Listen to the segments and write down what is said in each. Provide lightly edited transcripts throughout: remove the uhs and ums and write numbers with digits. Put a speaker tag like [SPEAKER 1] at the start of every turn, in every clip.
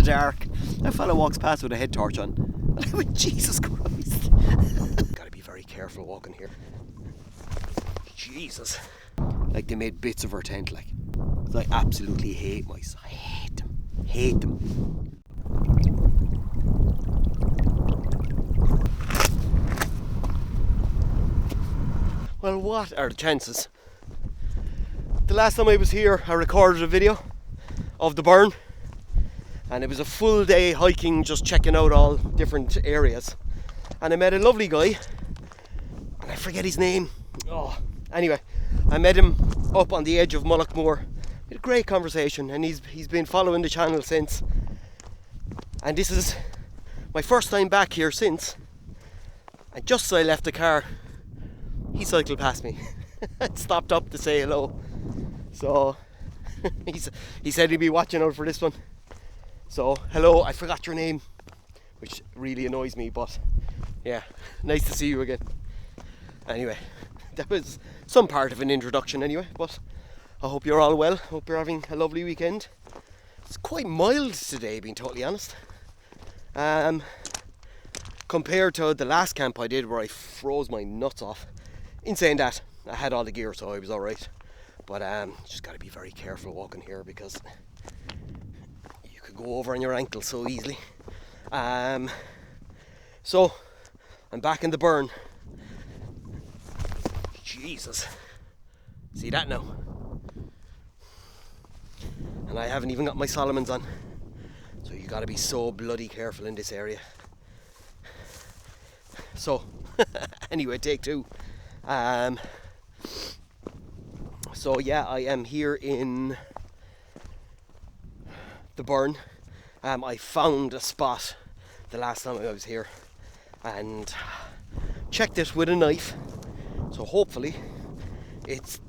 [SPEAKER 1] dark. That fella walks past with a head torch on. And I went, Jesus Christ. Gotta be very careful walking here. Jesus. Like, they made bits of her tent, like. I absolutely hate mice. I hate them. Hate them. Well, what are the chances? The last time I was here, I recorded a video of the burn, and it was a full day hiking, just checking out all different areas. And I met a lovely guy, and I forget his name. Oh, anyway, I met him up on the edge of Mullaghmore. We had a great conversation, and he's been following the channel since. And this is my first time back here since. And just as I left the car, he cycled past me and stopped up to say hello. So he said he'd be watching out for this one. So hello, I forgot your name, which really annoys me, but yeah, nice to see you again. Anyway, that was some part of an introduction anyway, but I hope you're all well. Hope you're having a lovely weekend. It's quite mild today, being totally honest. Compared to the last camp I did where I froze my nuts off. In saying that, I had all the gear, so I was alright. But just gotta be very careful walking here because you could go over on your ankle so easily. So I'm back in the burn. Jesus. See that now? And I haven't even got my Solomons on. So you gotta be so bloody careful in this area. So anyway, take two. So yeah, I am here in the burn. I found a spot the last time I was here and checked it with a knife. So hopefully it's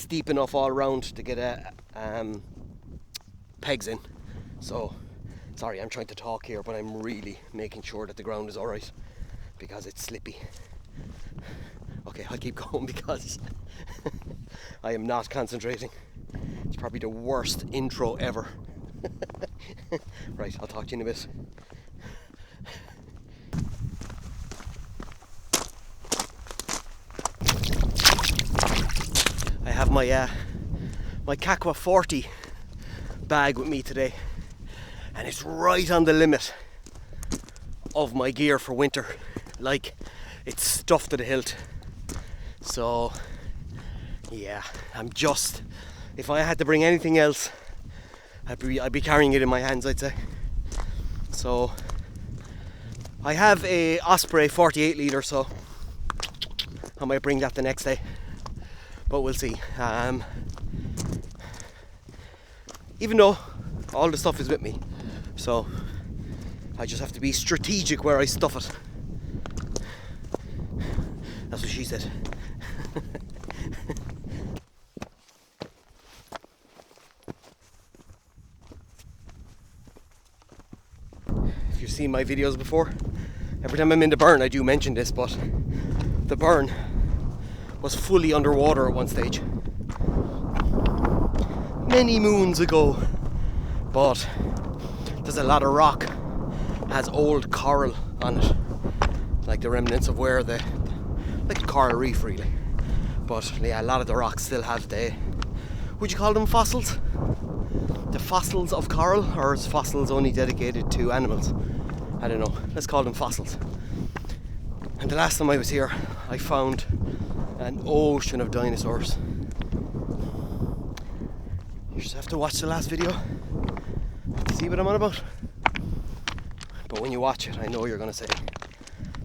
[SPEAKER 1] deep enough all around to get pegs in. So sorry, I'm trying to talk here, but I'm really making sure that the ground is alright because it's slippy. Okay, I'll keep going because I am not concentrating. It's probably the worst intro ever. Right, I'll talk to you in a bit. I have my my Kakwa 40 bag with me today, and it's right on the limit of my gear for winter. Like, it's stuffed to the hilt. So yeah, if I had to bring anything else, I'd be carrying it in my hands, I'd say. So I have a Osprey 48 litre, so I might bring that the next day, but we'll see. Even though all the stuff is with me, so I just have to be strategic where I stuff it. That's what she said. If you've seen my videos before, every time I'm in the burn I do mention this, but the burn was fully underwater at one stage many moons ago, but there's a lot of rock, has old coral on it, like the remnants of where like a coral reef really. But yeah, a lot of the rocks still have would you call them fossils? The fossils of coral, or is fossils only dedicated to animals? I don't know, let's call them fossils. And the last time I was here, I found an ocean of dinosaurs. You just have to watch the last video to see what I'm on about. But when you watch it, I know you're going to say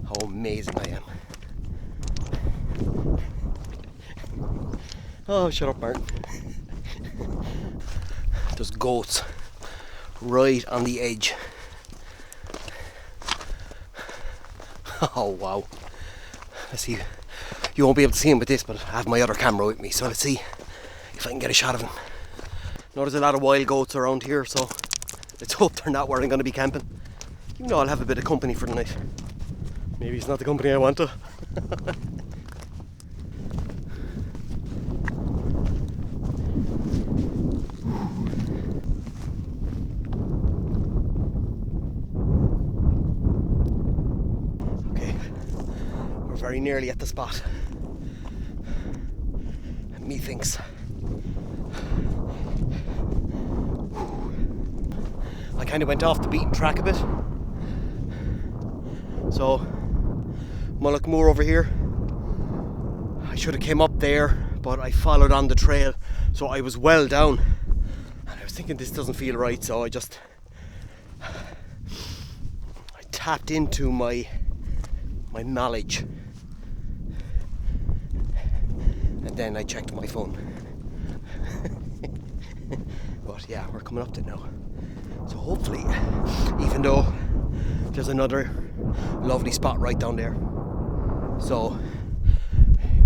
[SPEAKER 1] how amazing I am. Oh, shut up, Martin. There's goats right on the edge. Oh, wow. Let's see. You won't be able to see him with this, but I have my other camera with me, so let's see if I can get a shot of him. Now, there's a lot of wild goats around here, so let's hope they're not where I'm going to be camping. Even though I'll have a bit of company for the night. Maybe it's not the company I want to. very nearly at the spot. Methinks. I kind of went off the beaten track a bit. So, Mullaghmore over here. I should have came up there, but I followed on the trail, so I was well down. And I was thinking this doesn't feel right, so I tapped into my knowledge. And then I checked my phone. But yeah, we're coming up to it now. So hopefully, even though there's another lovely spot right down there. So,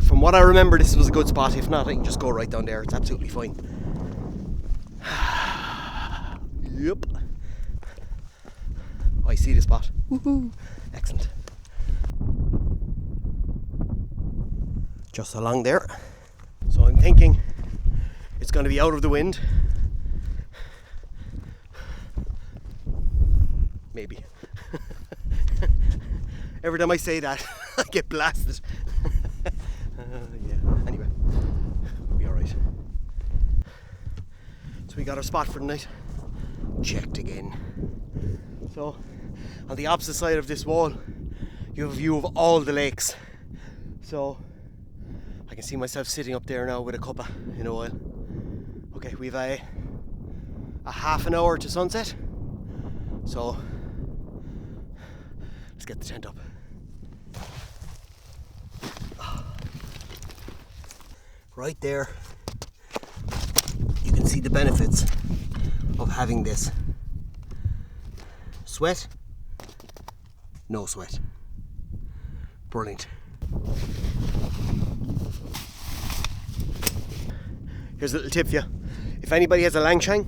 [SPEAKER 1] from what I remember, this was a good spot. If not, I can just go right down there. It's absolutely fine. Yep. Oh, I see the spot. Woohoo! Excellent. Just along there. So I'm thinking it's going to be out of the wind. Maybe. Every time I say that, I get blasted. Yeah, anyway, we'll be alright. So we got our spot for the night. Checked again. So, on the opposite side of this wall, you have a view of all the lakes. So, I can see myself sitting up there now with a cuppa in a while. Okay, we've a half an hour to sunset. So, let's get the tent up. Right there, you can see the benefits of having this. Sweat, no sweat. Brilliant. Here's a little tip for you. If anybody has a Lanshan,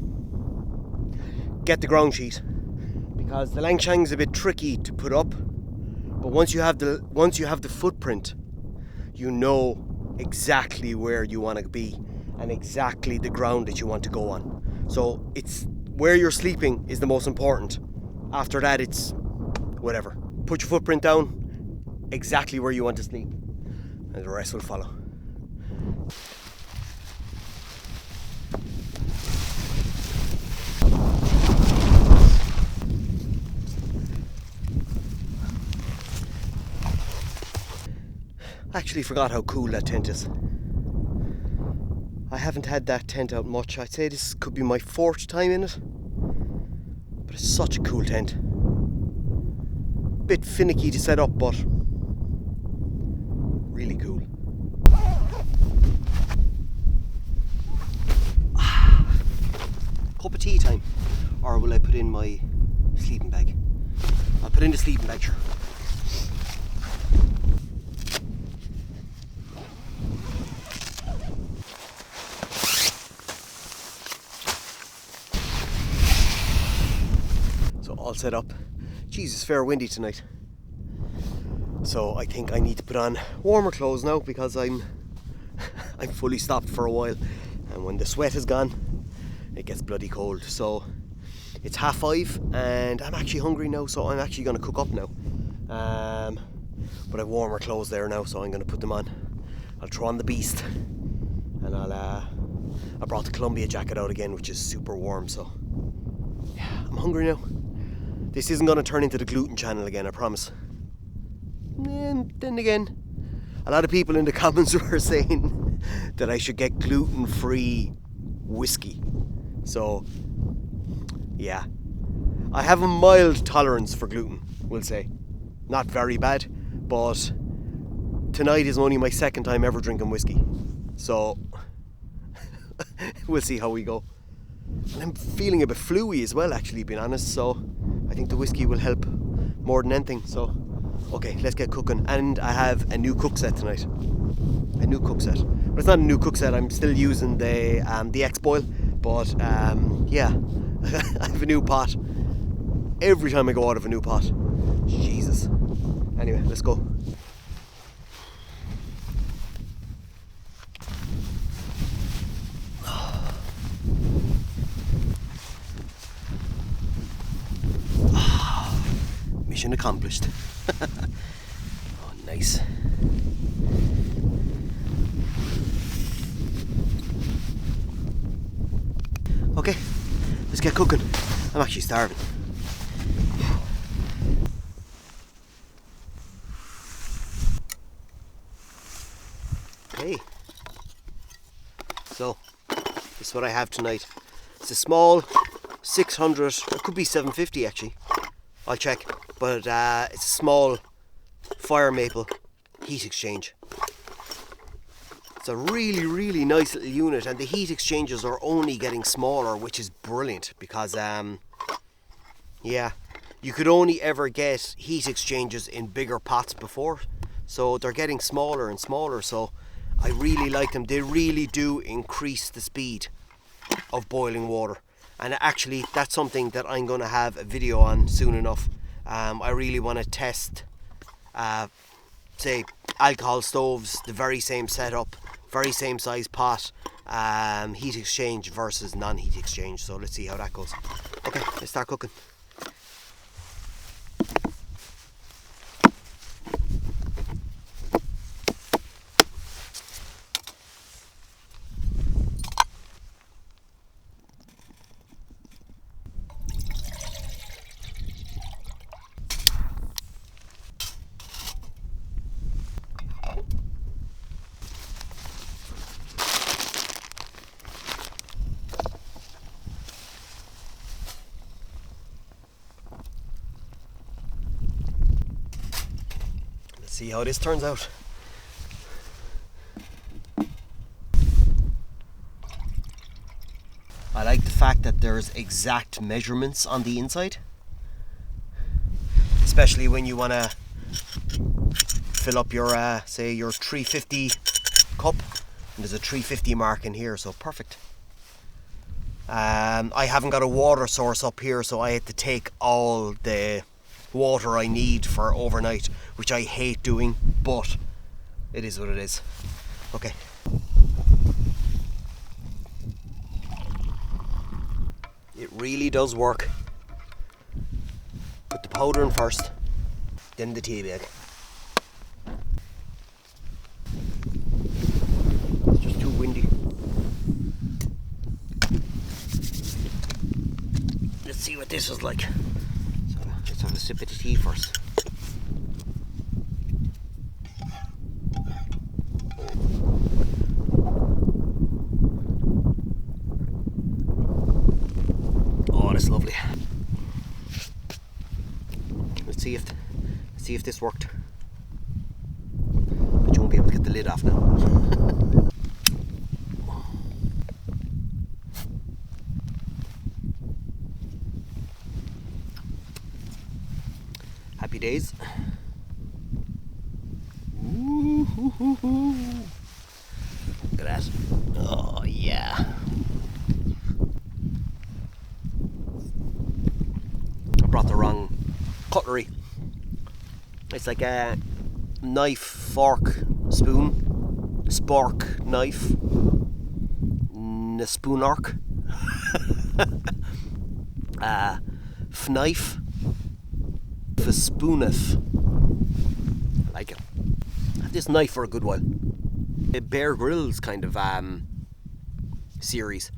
[SPEAKER 1] get the ground sheet, because the Lanshan is a bit tricky to put up, but once you have the footprint, you know exactly where you want to be and exactly the ground that you want to go on. So it's where you're sleeping is the most important. After that, it's whatever. Put your footprint down exactly where you want to sleep, and the rest will follow. I actually forgot how cool that tent is. I haven't had that tent out much. I'd say this could be my 4th time in it. But it's such a cool tent. Bit finicky to set up, but really cool. Cup of tea time. Or will I put in my sleeping bag? I'll put in the sleeping bag, sure. All set up. Jeez, it's fair windy tonight. So I think I need to put on warmer clothes now, because I'm fully stopped for a while, and when the sweat is gone, it gets bloody cold. So it's 5:30 and I'm actually hungry now, so I'm actually going to cook up now. But I've warmer clothes there now, so I'm going to put them on. I'll throw on the beast, and I brought the Columbia jacket out again, which is super warm. So yeah, I'm hungry now. This isn't going to turn into the gluten channel again, I promise. And then again, a lot of people in the comments were saying that I should get gluten-free whiskey. So, yeah. I have a mild tolerance for gluten, we'll say. Not very bad, but tonight is only my 2nd time ever drinking whiskey. So, we'll see how we go. And I'm feeling a bit fluey as well, actually, being honest, so I think the whiskey will help more than anything. So, okay, let's get cooking. And I have a new cook set tonight. A new cook set. But it's not a new cook set, I'm still using the X-Boil, but yeah, I have a new pot. Every time I go out of a new pot. Jesus. Anyway, let's go. Mission accomplished. Oh, nice. Okay, let's get cooking. I'm actually starving. Okay, so this is what I have tonight. It's a small 600, it could be 750 actually, I'll check, but it's a small fire maple heat exchange. It's a really nice little unit, and the heat exchanges are only getting smaller, which is brilliant because yeah, you could only ever get heat exchanges in bigger pots before, so they're getting smaller and smaller, so I really like them. They really do increase the speed of boiling water, and actually that's something that I'm going to have a video on soon enough. I really want to test say alcohol stoves, the very same setup, very same size pot, heat exchange versus non-heat exchange, so let's see how that goes. Okay, let's start cooking. See how this turns out. I like the fact that there's exact measurements on the inside, especially when you want to fill up your say your 350 cup, and there's a 350 mark in here, so perfect. I haven't got a water source up here, so I had to take all the water I need for overnight, which I hate doing, but it is what it is. Okay. It really does work. Put the powder in first, then the tea bag. It's just too windy. Let's see what this is like. So let's have a sip of the tea first. Oh, that's lovely. Let's see if this worked. But you won't be able to get the lid off now. Happy days. Ooh, look at that. Oh yeah. I brought the wrong cutlery. It's like a knife, fork, spoon, spork, knife, a spoon arc, fknife, spooneth. I like it. I had this knife for a good while. The Bear Grylls kind of series,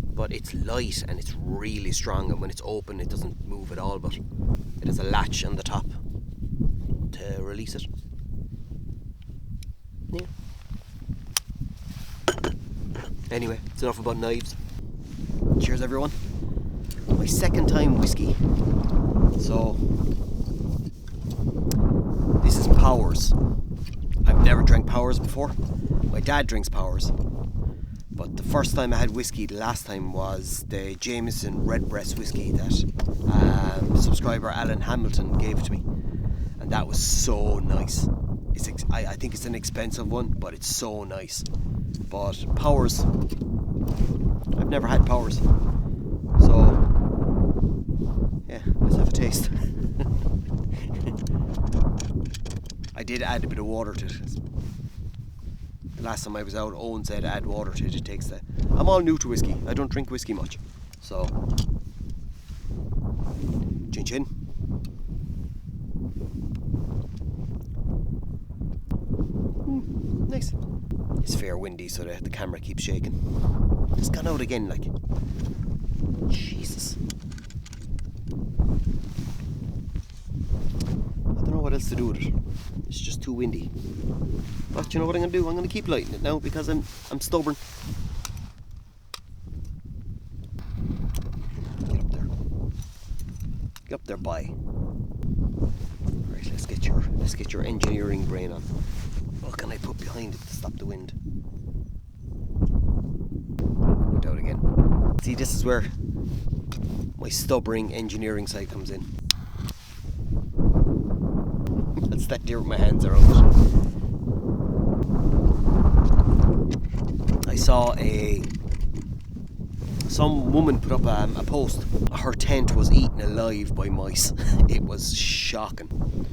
[SPEAKER 1] but it's light and it's really strong, and when it's open it doesn't move at all, but it has a latch on the top to release it. Yeah. Anyway, it's enough about knives. Cheers everyone. My second time whiskey. So this is Powers. I've never drank Powers before. My dad drinks Powers, but the first time I had whiskey, the last time, was the Jameson Redbreast whiskey that subscriber Alan Hamilton gave to me, and that was so nice. I think it's an expensive one, but it's so nice. But Powers, I've never had Powers, so yeah, let's have a taste. I did add a bit of water to it. The last time I was out, Owen said add water to it. It takes the... I'm all new to whiskey. I don't drink whiskey much. So, chin chin. Nice. It's fair windy, so the camera keeps shaking. It's gone out again, like. Jesus. I don't know what else to do with it. It's just too windy. But you know what I'm going to do? I'm going to keep lighting it now because I'm stubborn. Get up there. Get up there, boy. Right, let's get your engineering brain on. What can I put behind it to stop the wind? Went out again. See, this is where my stubborn engineering side comes in. I'll stand there with my hands around it. I saw some woman put up a post. Her tent was eaten alive by mice. It was shocking.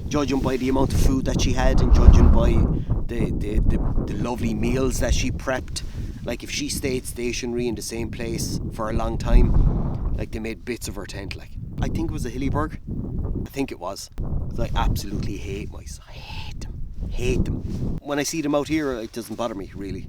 [SPEAKER 1] Judging by the amount of food that she had and judging by the lovely meals that she prepped. Like if she stayed stationary in the same place for a long time, like they made bits of her tent. Like I think it was a Hillyberg. I think it was. I absolutely hate mice. I hate them. Hate them. When I see them out here, it doesn't bother me really.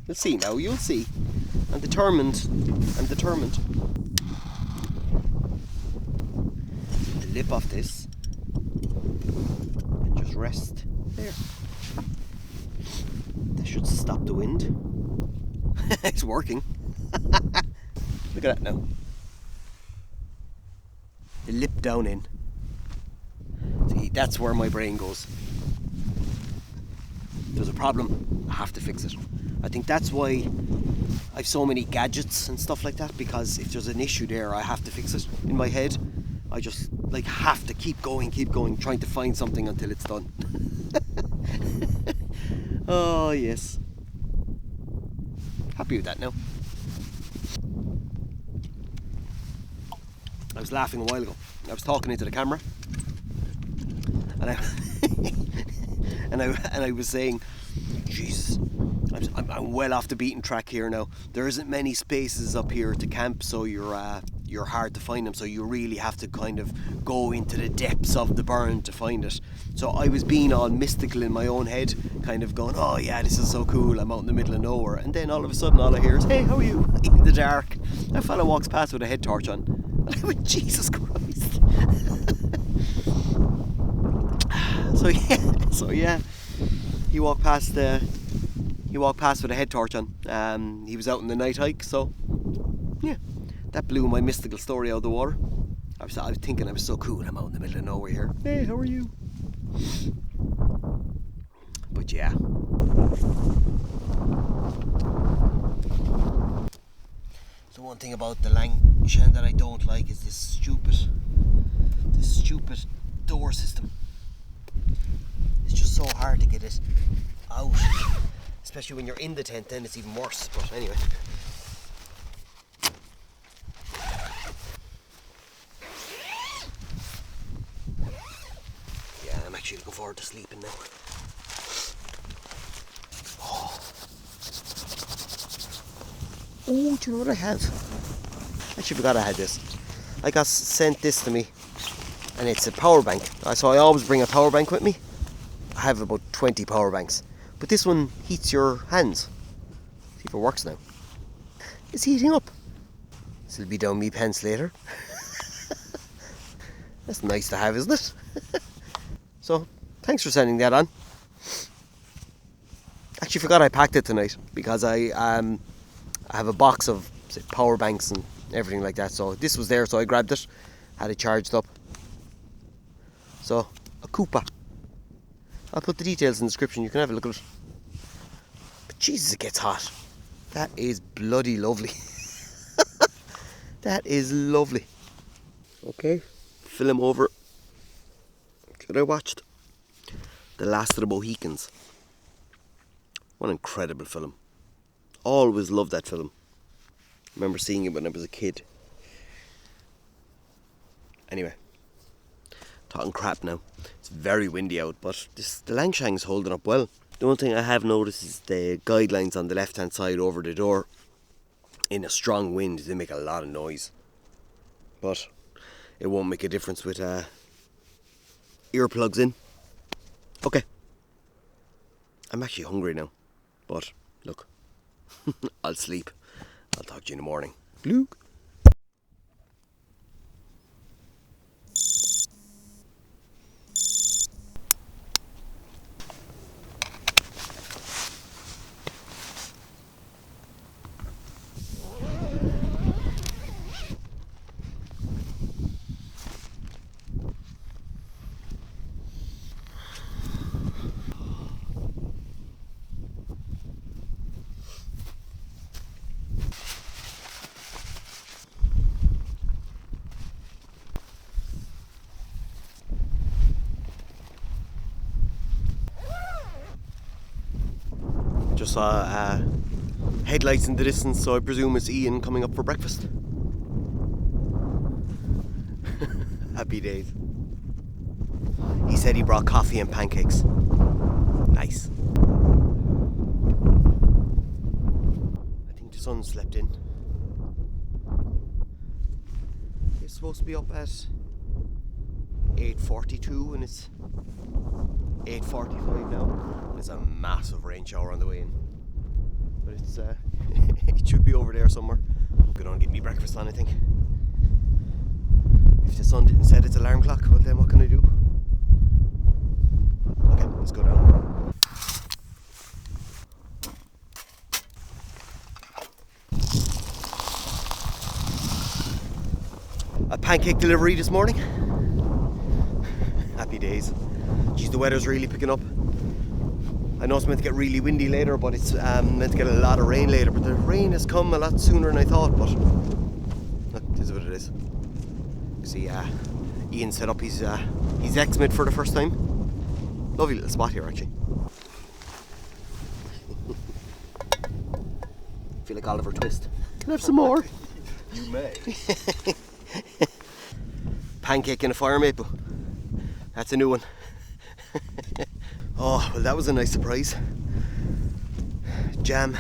[SPEAKER 1] You'll see now, you'll see. I'm determined. I'm determined. Lip off this and just rest there. That should stop the wind. It's working. Look at that now. The lip down in. See, that's where my brain goes. There's a problem, I have to fix it. I think that's why I've so many gadgets and stuff like that, because if there's an issue there, I have to fix it in my head. I just like have to keep going, trying to find something until it's done. Oh yes. Happy with that now. I was laughing a while ago. I was talking into the camera and I was saying, Jesus, I'm well off the beaten track here now. There isn't many spaces up here to camp, so you're hard to find them. So you really have to kind of go into the depths of the burn to find it. So I was being all mystical in my own head, kind of going, oh yeah, this is so cool. I'm out in the middle of nowhere, and then all of a sudden, all I hear is, hey, how are you? In the dark, a fella walks past with a head torch on. And I went, Jesus Christ. So yeah, he walked past with a head torch on. He was out on the night hike, so yeah, that blew my mystical story out of the water. I was thinking I was so cool. I'm out in the middle of nowhere here. Hey, how are you? But yeah. The one thing about the Lanshan that I don't like is this stupid door system. It's just so hard to get it out, especially when you're in the tent. Then it's even worse. But anyway, yeah, I'm actually looking forward to sleeping now. Oh, do you know what I have? I actually forgot I had this. I got sent this to me, and it's a power bank. So I always bring a power bank with me. I have about 20 power banks, but this one heats your hands. See if it works now. It's heating up. This will be down me pants later. That's nice to have, isn't it? So thanks for sending that on. Actually forgot I packed it tonight because I have a box of power banks and everything like that. So this was there, so I grabbed it, had it charged up. So a Koopa. I'll put the details in the description, you can have a look at it. But Jesus, it gets hot. That is bloody lovely. That is lovely. Okay, film over. Should I watched The Last of the Mohicans? What an incredible film. Always loved that film. Remember seeing it when I was a kid. Anyway, talking crap now. It's very windy out, but the Lanshan's holding up well. The one thing I have noticed is the guidelines on the left hand side over the door. in a strong wind, they make a lot of noise. But it won't make a difference with earplugs in. Okay. I'm actually hungry now. But look, I'll sleep. I'll talk to you in the morning. Luke. Just saw headlights in the distance, so I presume it's Ian coming up for breakfast. Happy days. He said he brought coffee and pancakes. Nice. I think the sun slept in. It's supposed to be up at 8:42 and it's 8:45 now. There's a massive rain shower on the way in, but it's it should be over there somewhere. I'm gonna get me breakfast on, I think. If the sun didn't set its alarm clock, well then what can I do? Okay, let's go down. A pancake delivery this morning. Happy days. Geez, the weather's really picking up. I know it's meant to get really windy later, but it's meant to get a lot of rain later. But the rain has come a lot sooner than I thought. But look, this is what it is. See, Ian set up his X-Mid for the first time. Lovely little spot here, actually. Feel like Oliver Twist. Can I have some more?
[SPEAKER 2] You may.
[SPEAKER 1] Pancake in a fire maple. That's a new one. Oh, well, that was a nice surprise. Jam,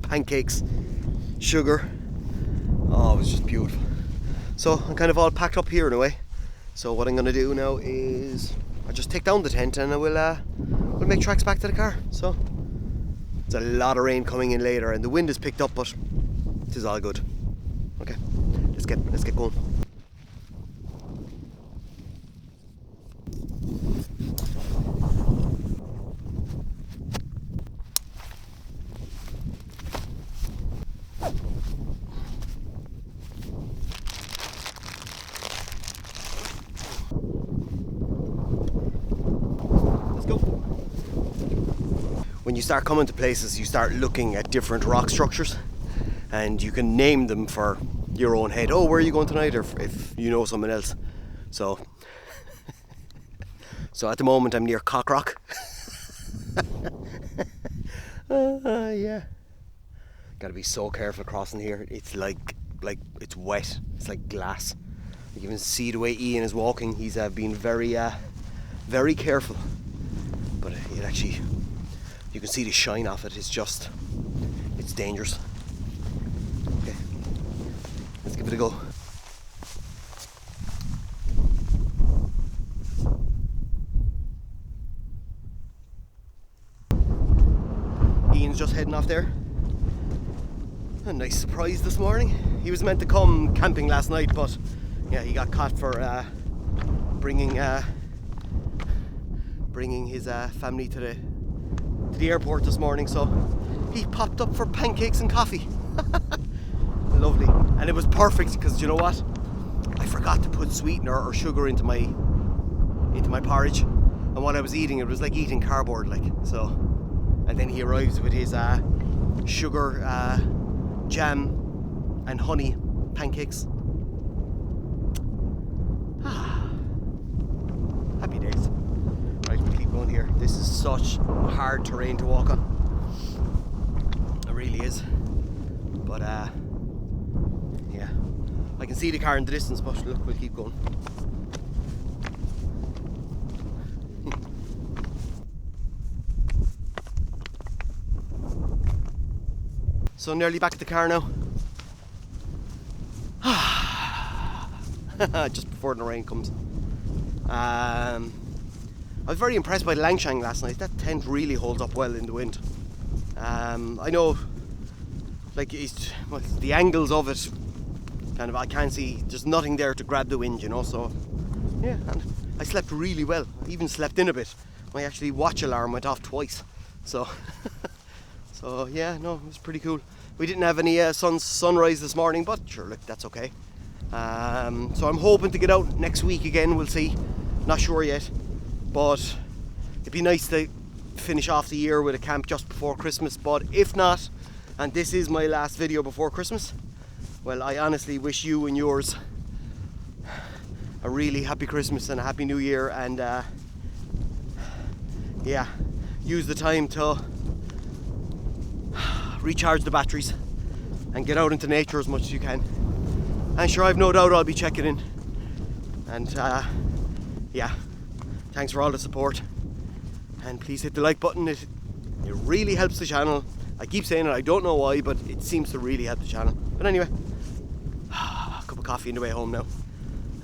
[SPEAKER 1] pancakes, sugar. Oh, it was just beautiful. So I'm kind of all packed up here in a way. So what I'm going to do now is I'll just take down the tent and I we'll make tracks back to the car. So there's a lot of rain coming in later and the wind is picked up, but it is all good. Okay, let's get going. When you start coming to places, you start looking at different rock structures and you can name them for your own head. Oh, where are you going tonight? Or if you know someone else. So at the moment I'm near Cock Rock. Yeah. Gotta be so careful crossing here. It's like it's wet. It's like glass. You can see the way Ian is walking. He's been very careful. But it actually, you can see the shine off it. It's dangerous. Okay, let's give it a go. Ian's just heading off there. A nice surprise this morning. He was meant to come camping last night, but yeah, he got caught for bringing his family to the airport this morning, so he popped up for pancakes and coffee. Lovely. And it was perfect because you know what? I forgot to put sweetener or sugar into my porridge, and while I was eating, it was like eating cardboard, like so. And then he arrives with his sugar, jam, and honey pancakes. Happy days. Right, we'll keep going here. This is such hard terrain to walk on. It really is. But yeah, I can see the car in the distance, but look, we'll keep going. So nearly back at the car now. Just before the rain comes. I was very impressed by Lanshan last night. That tent really holds up well in the wind. I know, like, the angles of it, kind of, I can't see, there's nothing there to grab the wind, you know, so, yeah, and I slept really well. I even slept in a bit. My actually watch alarm went off twice, so, so yeah, no, it was pretty cool. We didn't have any sunrise this morning, but sure, look, that's okay. So I'm hoping to get out next week again, we'll see, not sure yet, but it'd be nice to finish off the year with a camp just before Christmas. But if not, and this is my last video before Christmas, well, I honestly wish you and yours a really happy Christmas and a happy New Year, and yeah, use the time to recharge the batteries and get out into nature as much as you can. And sure, I've no doubt I'll be checking in, and yeah, thanks for all the support. And please hit the like button, it really helps the channel. I keep saying it, I don't know why, but it seems to really help the channel. But anyway, a cup of coffee on the way home now.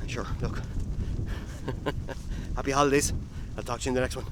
[SPEAKER 1] And sure, look, happy holidays. I'll talk to you in the next one.